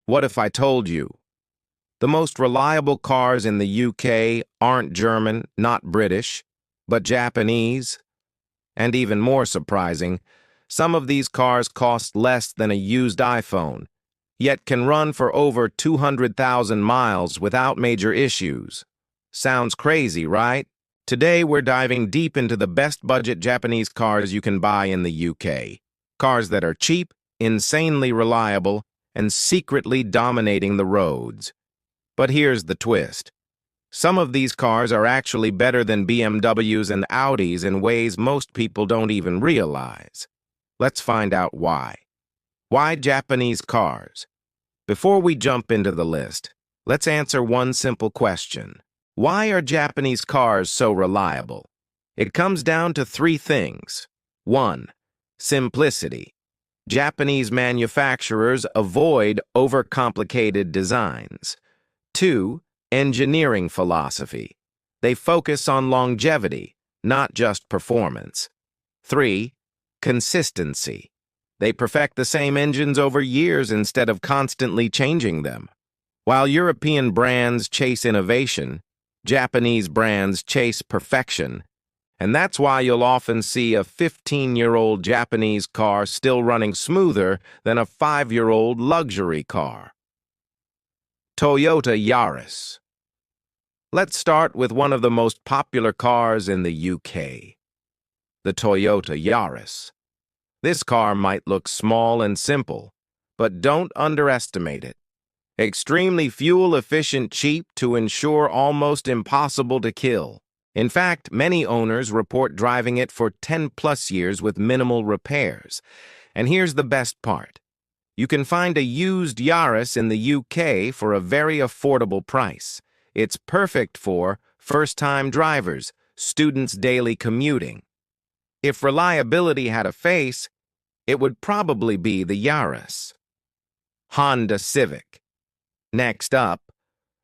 What if I told you? The most reliable cars in the UK aren't German, not British, but Japanese. And even more surprising, some of these cars cost less than a used iPhone, yet can run for over 200,000 miles without major issues. Sounds crazy, right? Today we're diving deep into the best budget Japanese cars you can buy in the UK. Cars that are cheap, insanely reliable, and secretly dominating the roads. But here's the twist. Some of these cars are actually better than BMWs and Audis in ways most people don't even realize. Let's find out why. Why Japanese cars? Before we jump into the list, let's answer one simple question. Why are Japanese cars so reliable? It comes down to three things. 1. Simplicity. Japanese manufacturers avoid overcomplicated designs. 2. Engineering philosophy. They focus on longevity, not just performance. 3. Consistency. They perfect the same engines over years instead of constantly changing them. While European brands chase innovation, Japanese brands chase perfection. And that's why you'll often see a 15-year-old Japanese car still running smoother than a 5-year-old luxury car. Toyota Yaris. Let's start with one of the most popular cars in the UK, the Toyota Yaris. This car might look small and simple, but don't underestimate it. Extremely fuel-efficient, cheap to ensure almost impossible to kill. In fact, many owners report driving it for 10+ years with minimal repairs. And here's the best part. You can find a used Yaris in the UK for a very affordable price. It's perfect for first-time drivers, students daily commuting. If reliability had a face, it would probably be the Yaris. Honda Civic. Next up,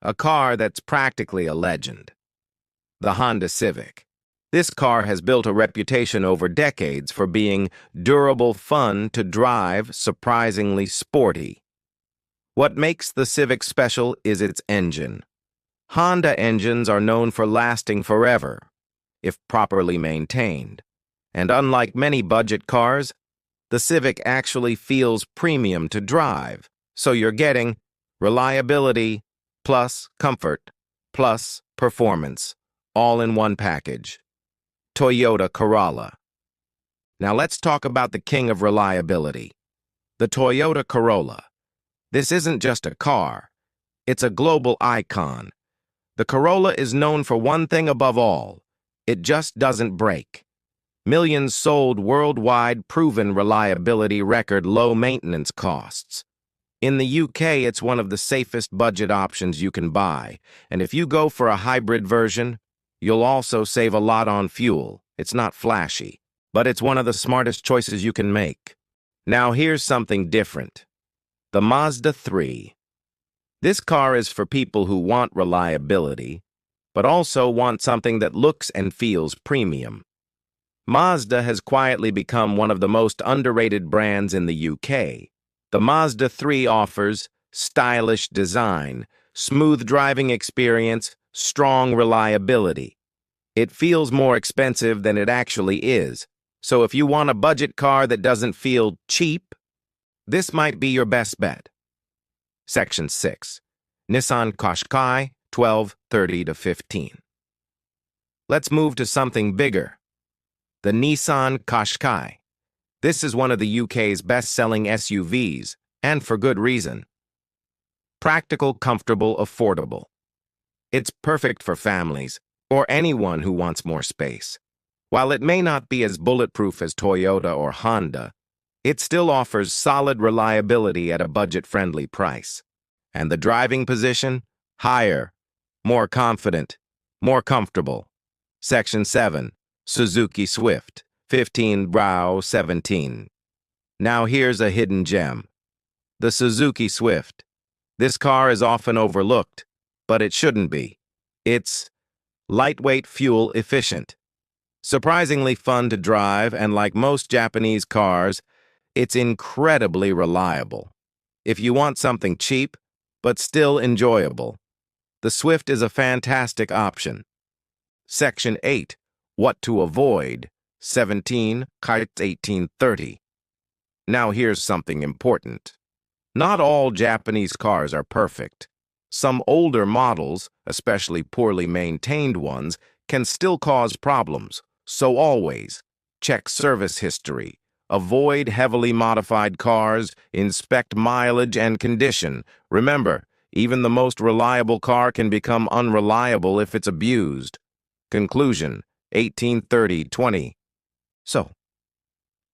a car that's practically a legend. The Honda Civic. This car has built a reputation over decades for being durable, fun to drive, surprisingly sporty. What makes the Civic special is its engine. Honda engines are known for lasting forever, if properly maintained. And unlike many budget cars, the Civic actually feels premium to drive. So you're getting reliability plus comfort plus performance, all in one package. Toyota Corolla. Now let's talk about the king of reliability, the Toyota Corolla. This isn't just a car, it's a global icon. The Corolla is known for one thing above all: it just doesn't break. Millions sold worldwide, proven reliability record, low maintenance costs. In the UK, it's one of the safest budget options you can buy, and if you go for a hybrid version, you'll also save a lot on fuel. It's not flashy, but it's one of the smartest choices you can make. Now here's something different. The Mazda 3. This car is for people who want reliability, but also want something that looks and feels premium. Mazda has quietly become one of the most underrated brands in the UK. The Mazda 3 offers stylish design, smooth driving experience, strong reliability. It feels more expensive than it actually is, so if you want a budget car that doesn't feel cheap, this might be your best bet. Section 6. Nissan Qashqai, 1230 to 15. Let's move to something bigger. The Nissan Qashqai. This is one of the UK's best-selling SUVs, and for good reason. Practical, comfortable, affordable. It's perfect for families, or anyone who wants more space. While it may not be as bulletproof as Toyota or Honda, it still offers solid reliability at a budget-friendly price. And the driving position? Higher, more confident, more comfortable. Section 7. Suzuki Swift, 15 Brau 17. Now here's a hidden gem. The Suzuki Swift. This car is often overlooked, but it shouldn't be. It's lightweight, fuel efficient, surprisingly fun to drive, and like most Japanese cars, it's incredibly reliable. If you want something cheap, but still enjoyable, the Swift is a fantastic option. Section 8. What to avoid. 17 Kites 1830. Now here's something important. Not all Japanese cars are perfect. Some older models, especially poorly maintained ones, can still cause problems. So always, check service history. Avoid heavily modified cars, inspect mileage and condition. Remember, even the most reliable car can become unreliable if it's abused. Conclusion, 1830-20. So,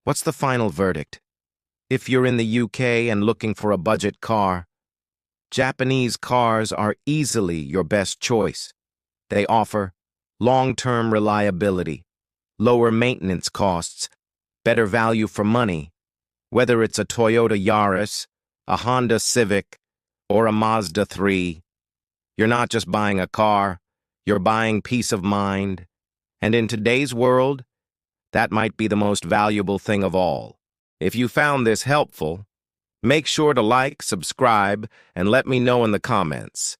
what's the final verdict? If you're in the UK and looking for a budget car, Japanese cars are easily your best choice. They offer long-term reliability, lower maintenance costs, better value for money. Whether it's a Toyota Yaris, a Honda Civic, or a Mazda 3, you're not just buying a car, you're buying peace of mind. And in today's world, that might be the most valuable thing of all. If you found this helpful, make sure to like, subscribe, and let me know in the comments.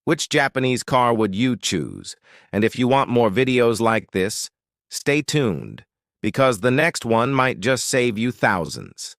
Which Japanese car would you choose? And if you want more videos like this, stay tuned, because the next one might just save you thousands.